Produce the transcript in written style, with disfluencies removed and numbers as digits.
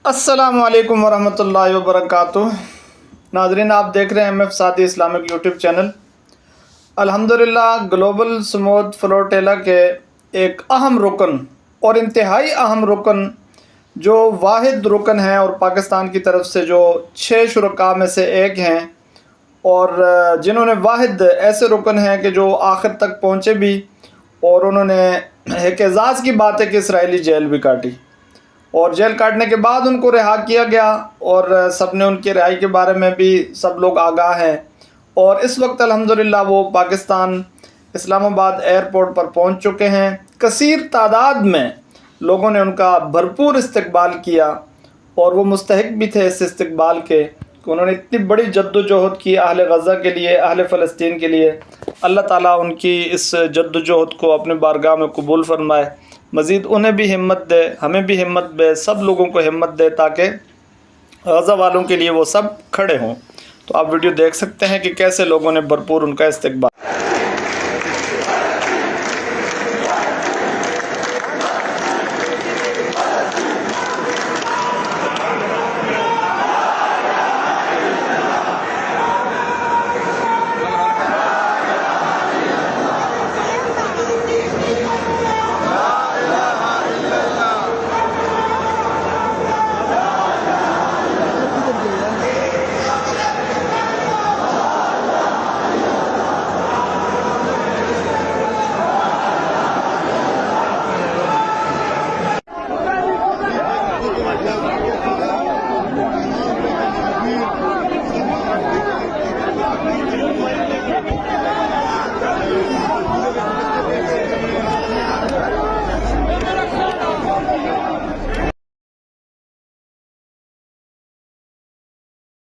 अस्सलामु अलैकुम वरहमतुल्लाहि वबरकातुह। नाजरीन, आप देख रहे हैं MF सादी इस्लामिक यूट्यूब चैनल। अल्हम्दुलिल्लाह ग्लोबल स्मूथ फ्लोटेला के एक अहम रुकन और इंतहाई अहम रुकन जो वाहिद रुकन है और पाकिस्तान की तरफ से जो 6 शुरका में से एक हैं और जिन्होंने वाहिद ऐसे रुकन हैं कि जो आखिर तक पहुँचे भी और उन्होंने एक एजाज़ की बात है कि इसराइली जेल भी काटी और जेल काटने के बाद उनको रिहा किया गया और सब ने उनकी रिहाई के बारे में भी सब लोग आगाह हैं और इस वक्त अल्हम्दुलिल्लाह वो पाकिस्तान इस्लामाबाद एयरपोर्ट पर पहुंच चुके हैं। कसीर तादाद में लोगों ने उनका भरपूर इस्तकबाल किया और वो मुस्तहिक भी थे इस इस्तकबाल के कि उन्होंने इतनी बड़ी जद्दोजहद की अहले गज़ा के लिए, अहले फ़लस्तीन के लिए। अल्लाह ताला उनकी इस जद्दोजहद को अपने बारगाह में कबूल फरमाए, मज़ीद उन्हें भी हिम्मत दे, हमें भी हिम्मत दे, सब लोगों को हिम्मत दे ताकि गज़ा वालों के लिए वो सब खड़े हों। तो आप वीडियो देख सकते हैं कि कैसे लोगों ने भरपूर उनका इस्तकबाल